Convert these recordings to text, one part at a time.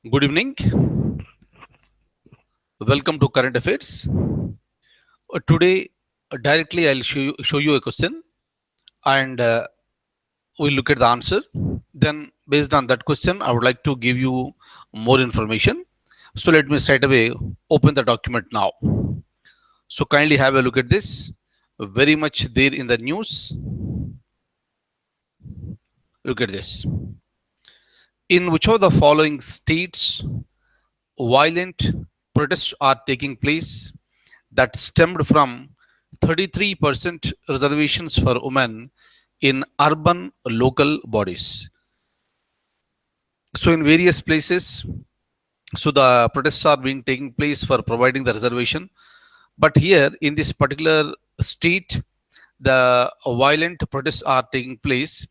Good evening. Welcome to Current Affairs. Today, directly I'll show you a question and we'll look at the answer. Then, based on that question, I would like to give you more information. So, let me straight away open the document now. So, kindly have a look at this. Very much there in the news. Look at this. In which of the following states violent protests are taking place that stemmed from 33% reservations for women in urban local bodies. So, in various places, so the protests are being taking place for providing the reservation. But here in this particular state, the violent protests are taking place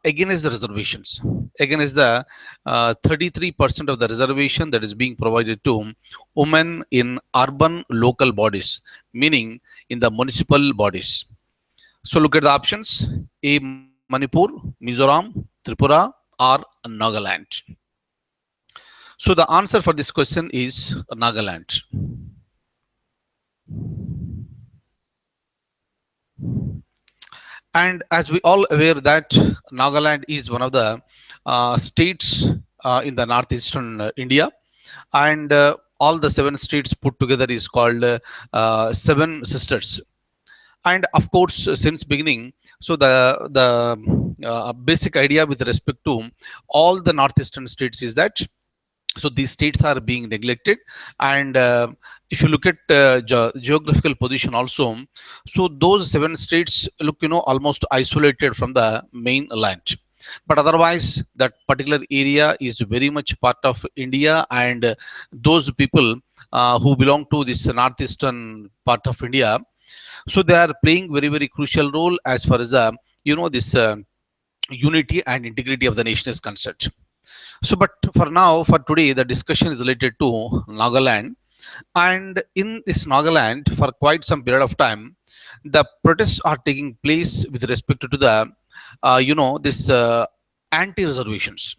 against the reservations, against the 33% of the reservation that is being provided to women in urban local bodies, meaning in the municipal bodies. So look at the options: A. Manipur, Mizoram, Tripura, or Nagaland. So the answer for this question is Nagaland. And as we all aware that Nagaland is one of the states in the northeastern India, and all the seven states put together is called Seven Sisters. And of course, since beginning, so the basic idea with respect to all the northeastern states is that so these states are being neglected, and if you look at geographical position also, so those seven states look almost isolated from the main land, but otherwise that particular area is very much part of India, and those people who belong to this northeastern part of India, so they are playing very crucial role as far as the this unity and integrity of the nation is concerned. So, but for now, for today, the discussion is related to Nagaland. And in this Nagaland, for quite some period of time, the protests are taking place with respect to the, this anti-reservations.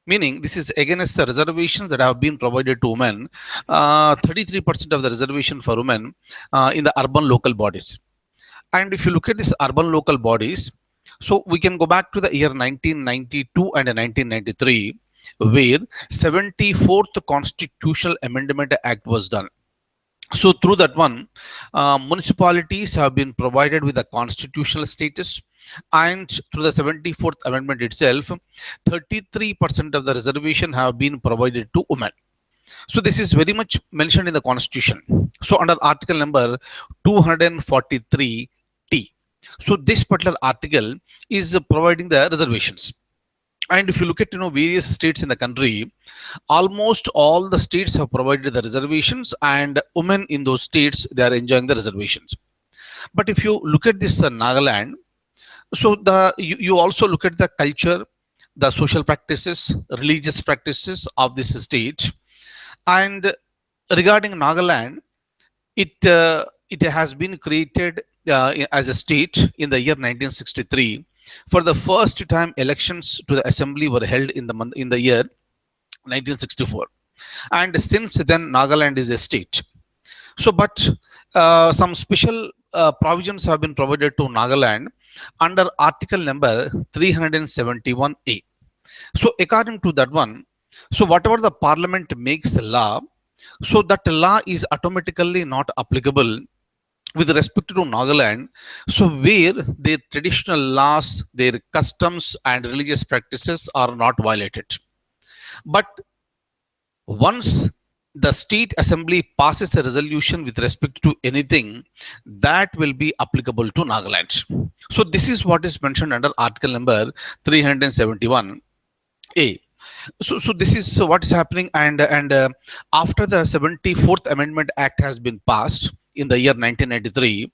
Meaning, this is against the reservations that have been provided to women, 33% of the reservation for women in the urban local bodies. And if you look at these urban local bodies, so we can go back to the year 1992 and 1993, where 74th Constitutional Amendment Act was done. So through that one, municipalities have been provided with a constitutional status, and through the 74th Amendment itself, 33% of the reservation have been provided to women. So this is very much mentioned in the Constitution. So under Article number 243T. So this particular article is providing the reservations. And if you look at various states in the country, almost all the states have provided the reservations, and women in those states, they are enjoying the reservations. But if you look at this Nagaland, so you also look at the culture, the social practices, religious practices of this state. And regarding Nagaland, it has been created as a state in the year 1963. For the first time, elections to the assembly were held in the year 1964, and since then Nagaland is a state. So, but some special provisions have been provided to Nagaland under Article number 371A. So, according to that one, so whatever the Parliament makes a law, so that law is automatically not applicable with respect to Nagaland, so where their traditional laws, their customs and religious practices are not violated. But once the state assembly passes a resolution with respect to anything, that will be applicable to Nagaland. So this is what is mentioned under Article number 371A. So this is what is happening, and after the 74th Amendment Act has been passed in the year 1993,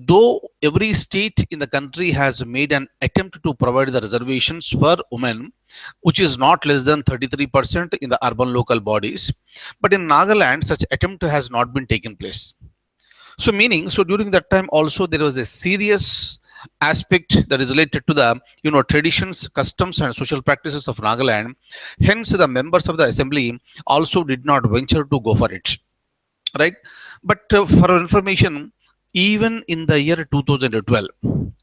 though every state in the country has made an attempt to provide the reservations for women, which is not less than 33% in the urban local bodies, but in Nagaland, such attempt has not been taken place. So meaning, so during that time also there was a serious aspect that is related to the traditions, customs, and social practices of Nagaland. Hence, the members of the assembly also did not venture to go for it, right? But for our information, even in the year 2012,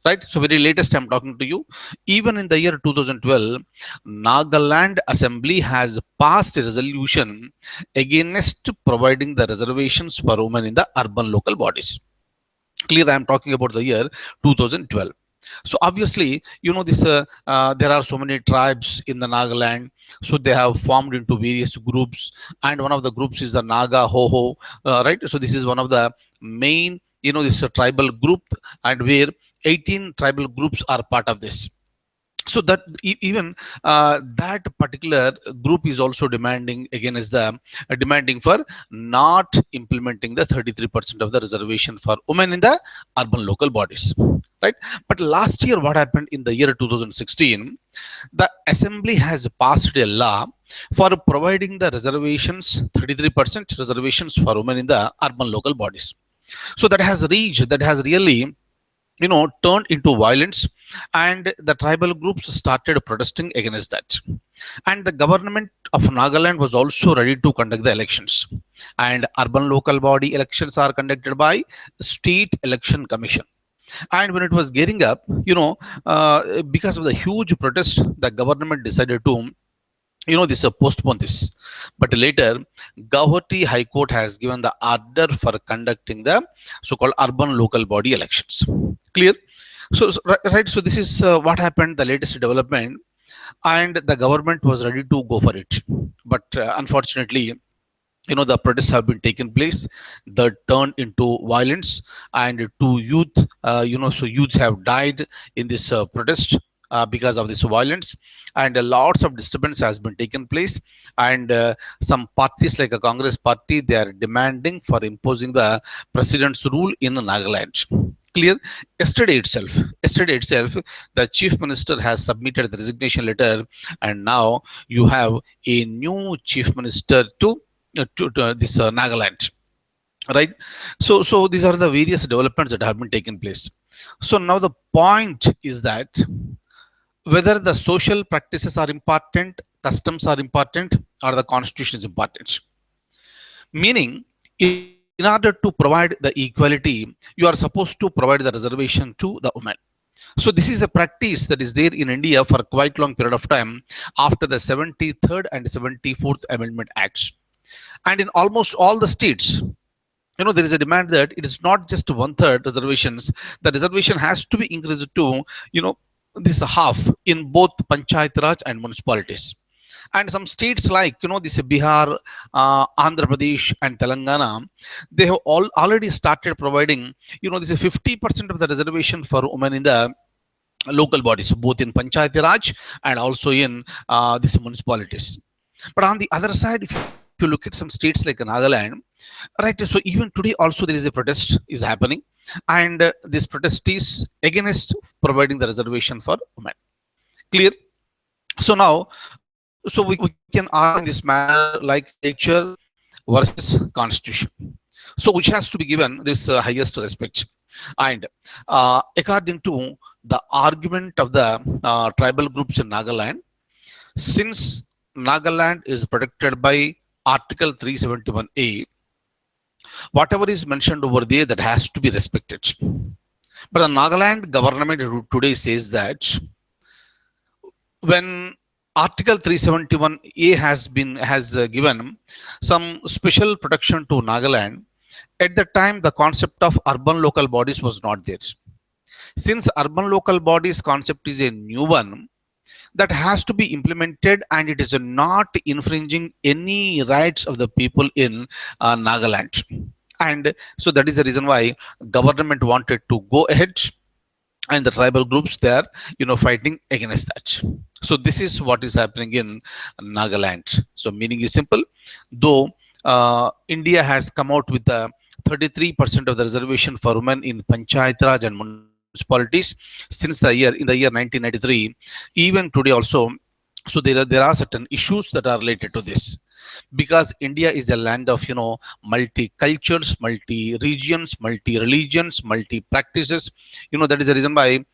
right, so very latest I'm talking to you, even in the year 2012, Nagaland assembly has passed a resolution against providing the reservations for women in the urban local bodies. Clear, I'm talking about the year 2012. So obviously, this there are so many tribes in the Nagaland, so they have formed into various groups, and one of the groups is the Naga Hoho, right? So this is one of the main, this tribal group, and where 18 tribal groups are part of this. So that even that particular group is also demanding against the demanding for not implementing the 33% of the reservation for women in the urban local bodies, right? But last year, what happened in the year 2016, the assembly has passed a law for providing the reservations, 33% reservations for women in the urban local bodies. So that has really turned into violence, and the tribal groups started protesting against that. And the government of Nagaland was also ready to conduct the elections, and urban local body elections are conducted by state election commission. And when it was getting up, because of the huge protest, the government decided to this postpone this. But later, Guwahati High Court has given the order for conducting the so-called urban local body elections. Clear? Right, so this is what happened, the latest development, and the government was ready to go for it. But unfortunately, the protests have been taken place that turned into violence, and two youth, so youths have died in this protest because of this violence, and lots of disturbance has been taken place. And some parties like a Congress party, they are demanding for imposing the president's rule in Nagaland. Clear? Yesterday itself, the chief minister has submitted the resignation letter, and now you have a new chief minister to this Nagaland, right? So these are the various developments that have been taken place. So now the point is that whether the social practices are important, customs are important, or the constitution is important. Meaning, in order to provide the equality, you are supposed to provide the reservation to the women. So this is a practice that is there in India for a quite long period of time after the 73rd and 74th Amendment Acts. And in almost all the states, there is a demand that it is not just one third reservations. The reservation has to be increased to, this half in both Panchayat Raj and municipalities. And some states like, this Bihar, Andhra Pradesh, and Telangana, they have already started providing, this 50% of the reservation for women in the local bodies, both in Panchayat Raj and also in these municipalities. But on the other side, if you look at some states like Nagaland, right, so even today also there is a protest is happening, and this protest is against providing the reservation for women. Clear? So now, so we can argue in this manner like nature versus constitution. So which has to be given this highest respect. And according to the argument of the tribal groups in Nagaland, since Nagaland is protected by Article 371A, whatever is mentioned over there, that has to be respected. But the Nagaland government today says that when Article 371A has given some special protection to Nagaland, at the time the concept of urban local bodies was not there. Since urban local bodies concept is a new one, that has to be implemented, and it is not infringing any rights of the people in Nagaland. And so that is the reason why government wanted to go ahead, and the tribal groups, they are fighting against that. So this is what is happening in Nagaland. So meaning is simple, though India has come out with a 33% of the reservation for women in Panchayat Raj and municipalities since the year 1993. Even today also, so there are certain issues that are related to this. because India is a land of multi cultures, multi regions, multi religions, multi practices. That is the reason why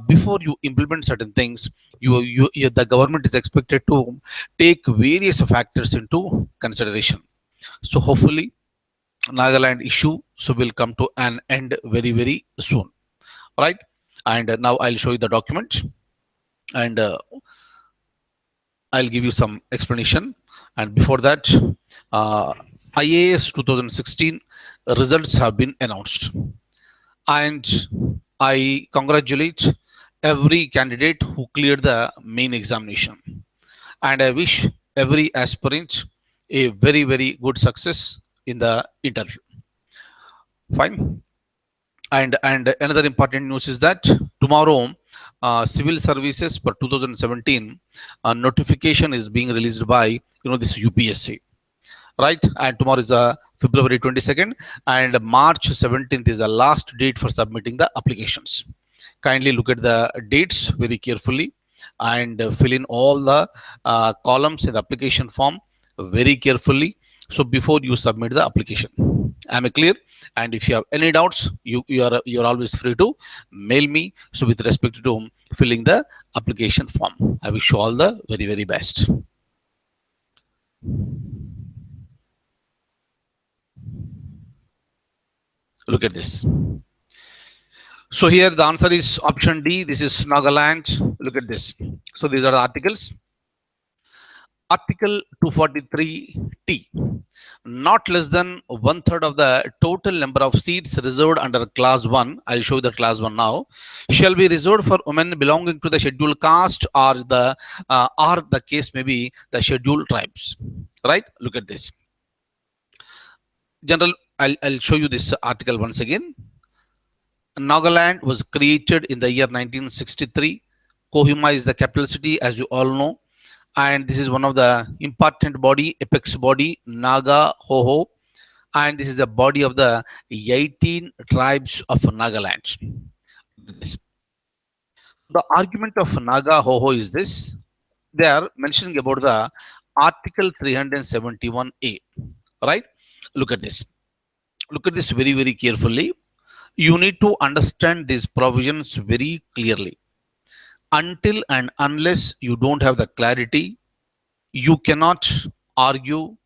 before you implement certain things, the government is expected to take various factors into consideration. So hopefully Nagaland issue will come to an end very very soon, right? And now I'll show you the document, and I'll give you some explanation. And before that, uh, IAS 2016 results have been announced, and I congratulate every candidate who cleared the main examination, and I wish every aspirant a very very good success in the interview. Fine. And another important news is that tomorrow, civil services for 2017 notification is being released by this UPSC, right? And tomorrow is February 22nd, and March 17th is the last date for submitting the applications. Kindly look at the dates very carefully, and fill in all the columns in the application form very carefully, so before you submit the application. Am I clear? And if you have any doubts, you're always free to mail me, so with respect to filling the application form. I wish you all the very very best. Look at this. So here the answer is option D. This is Nagaland. Look at this. So these are the articles. Article 243T. Not less than one third of the total number of seats reserved under Class 1. I'll show you the Class 1 now. Shall be reserved for women belonging to the scheduled caste, or the case may be the scheduled tribes. Right? Look at this. General, I'll show you this article once again. Nagaland was created in the year 1963. Kohima is the capital city, as you all know. And this is one of the important body, apex body, Naga Hoho. And this is the body of the 18 tribes of Nagaland. The argument of Naga Hoho is this. They are mentioning about the Article 371A. Right? Look at this. Look at this very, very carefully. You need to understand these provisions very clearly. Until and unless you don't have the clarity, you cannot argue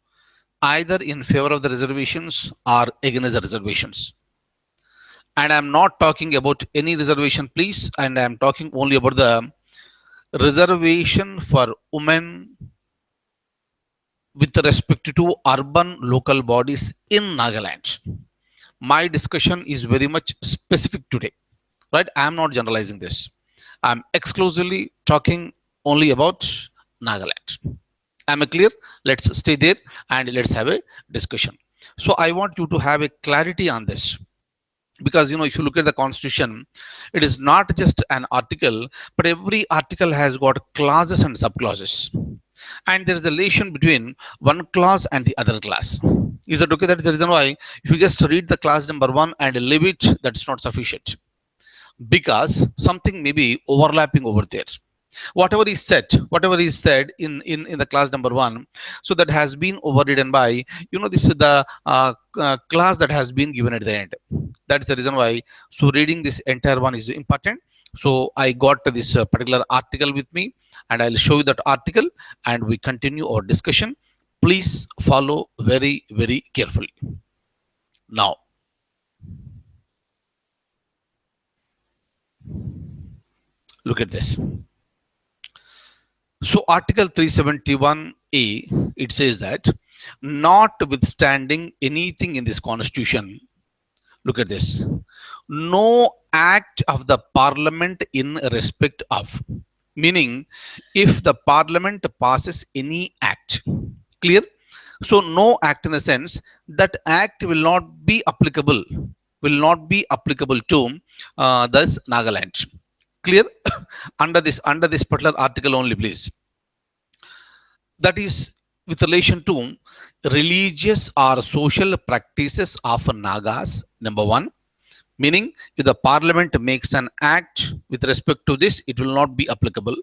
either in favor of the reservations or against the reservations. And I'm not talking about any reservation, please, and I'm talking only about the reservation for women with respect to urban local bodies in Nagaland. My discussion is very much specific today, right? I'm not generalizing this. I'm exclusively talking only about Nagaland. Am I clear? Let's stay there and let's have a discussion. So I want you to have a clarity on this, because if you look at the constitution, it is not just an article, but every article has got clauses and subclauses, and there is a relation between one clause and the other clause. Is that okay? That is the reason why if you just read the clause number 1 and leave it, that's not sufficient, because something may be overlapping over there. Whatever is said in the class number 1, so that has been overridden by this is the class that has been given at the end. That's the reason why, so reading this entire one is important. So I got this particular article with me, and I'll show you that article, and we continue our discussion. Please follow very very carefully. Now look at this. So Article 371A, it says that notwithstanding anything in this constitution, look at this, no act of the parliament in respect of, meaning if the parliament passes any act, clear? So no act in the sense that act will not be applicable to thus Nagaland. Clear? under this particular article only, please. That is with relation to religious or social practices of Nagas, number 1. Meaning, if the parliament makes an act with respect to this, it will not be applicable.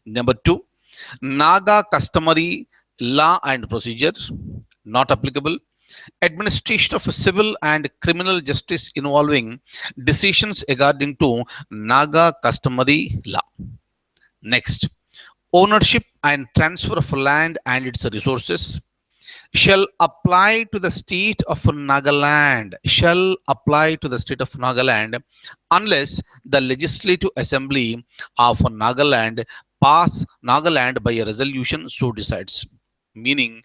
Number 2, Naga customary Law and procedure, not applicable. Administration of civil and criminal justice involving decisions according to Naga customary law. Next, ownership and transfer of land and its resources shall apply to the state of Nagaland, shall apply to the state of Nagaland unless the legislative assembly of Nagaland by a resolution so decides. Meaning,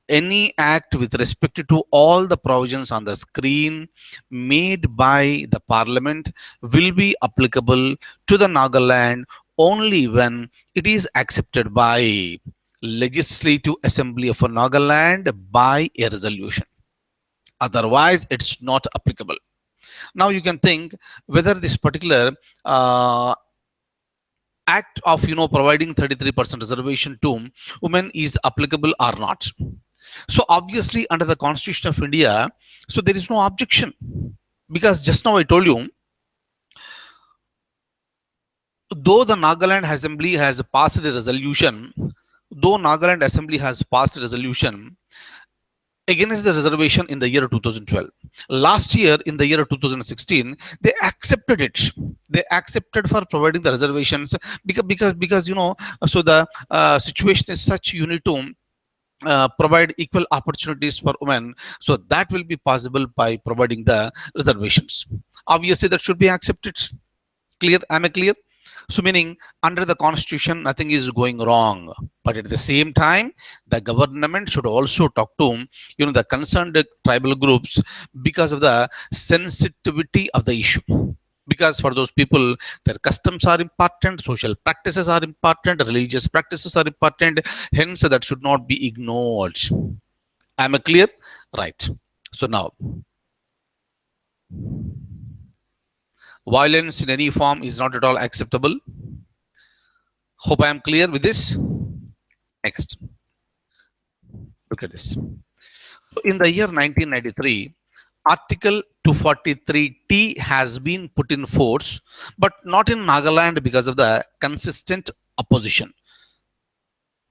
any act with respect to all the provisions on the screen made by the parliament will be applicable to the Nagaland only when it is accepted by legislative assembly of Nagaland by a resolution. Otherwise, it's not applicable. Now you can think whether this particular act of providing 33% reservation to women is applicable or not. So obviously under the Constitution of India, so there is no objection, because just now I told you, though the Nagaland Assembly has passed a resolution, though Nagaland Assembly has passed a resolution against the reservation in the year 2012. Last year, in the year 2016, they accepted it. They accepted for providing the reservations because so the situation is such, you need to provide equal opportunities for women, so that will be possible by providing the reservations. Obviously that should be accepted. Clear? Am I clear? So meaning under the constitution nothing is going wrong, but at the same time the government should also talk to the concerned tribal groups because of the sensitivity of the issue. Because for those people, their customs are important, social practices are important, religious practices are important, hence that should not be ignored. Am I clear? Right. So now, violence in any form is not at all acceptable. Hope I am clear with this. Next, look at this. So in the year 1993, Article 243T has been put in force, but not in Nagaland because of the consistent opposition.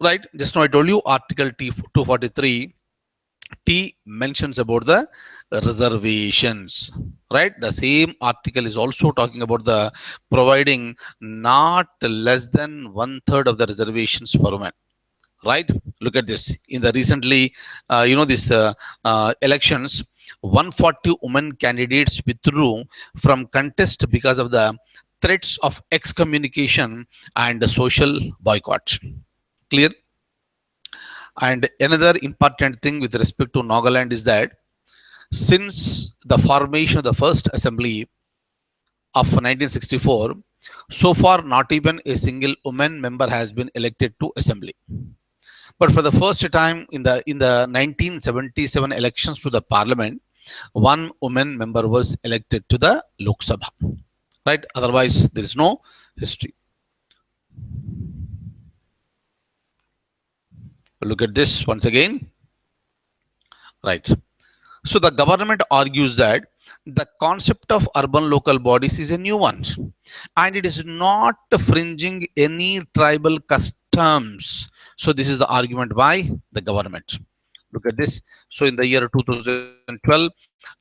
Right? Just now I told you Article 243T mentions about the reservations. Right? The same article is also talking about the providing not less than 1/3 of the reservations for women. Right? Look at this. In the recently, this elections, 140 women candidates withdrew from contest because of the threats of excommunication and the social boycott. Clear? And another important thing with respect to Nagaland is that since the formation of the first assembly of 1964, so far not even a single woman member has been elected to assembly. But for the first time in the 1977 elections to the parliament, one woman member was elected to the Lok Sabha. Right? Otherwise, there is no history. Look at this once again. Right. So the government argues that the concept of urban local bodies is a new one, and it is not fringing any tribal customs. So this is the argument by the government. Look at this. So in the year 2012,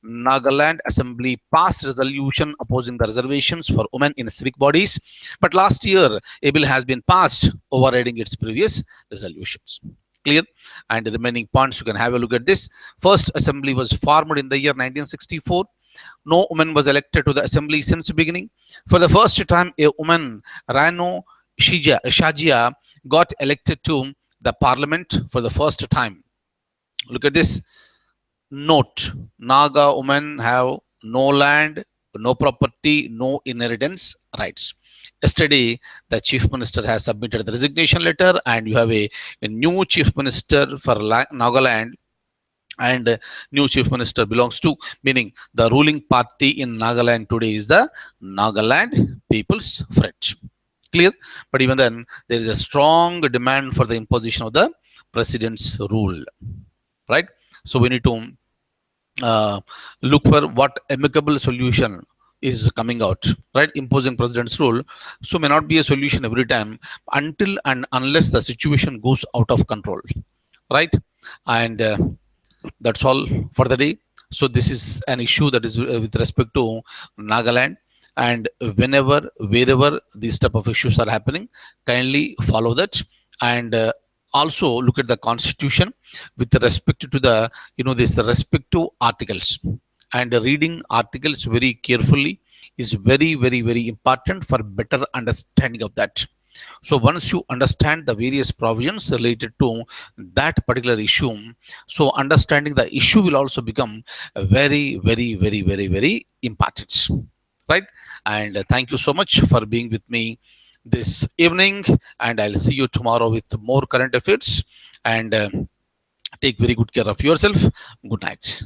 Nagaland Assembly passed resolution opposing the reservations for women in civic bodies. But last year, a bill has been passed overriding its previous resolutions. Clear? And the remaining points, you can have a look at this. First assembly was formed in the year 1964. No woman was elected to the assembly since the beginning. For the first time, a woman, Rano Shajia, got elected to the parliament for the first time. Look at this. Note, Naga women have no land, no property, no inheritance rights. Yesterday, the chief minister has submitted the resignation letter, and you have a new chief minister for Nagaland, and new chief minister belongs to, meaning the ruling party in Nagaland today is the Nagaland People's Front. Clear? But even then, there is a strong demand for the imposition of the president's rule. Right? So we need to look for what amicable solution is coming out. Right? Imposing president's rule so may not be a solution every time until and unless the situation goes out of control. right? And that's all for the day. So this is an issue that is with respect to Nagaland. And whenever, wherever these type of issues are happening, kindly follow that. And also look at the constitution with respect to the, this the respective articles. And reading articles very carefully is very, very, very important for better understanding of that. So once you understand the various provisions related to that particular issue, so understanding the issue will also become very, very, very, very, very important, right? And thank you so much for being with me this evening. And I'll see you tomorrow with more current affairs. And take very good care of yourself. Good night.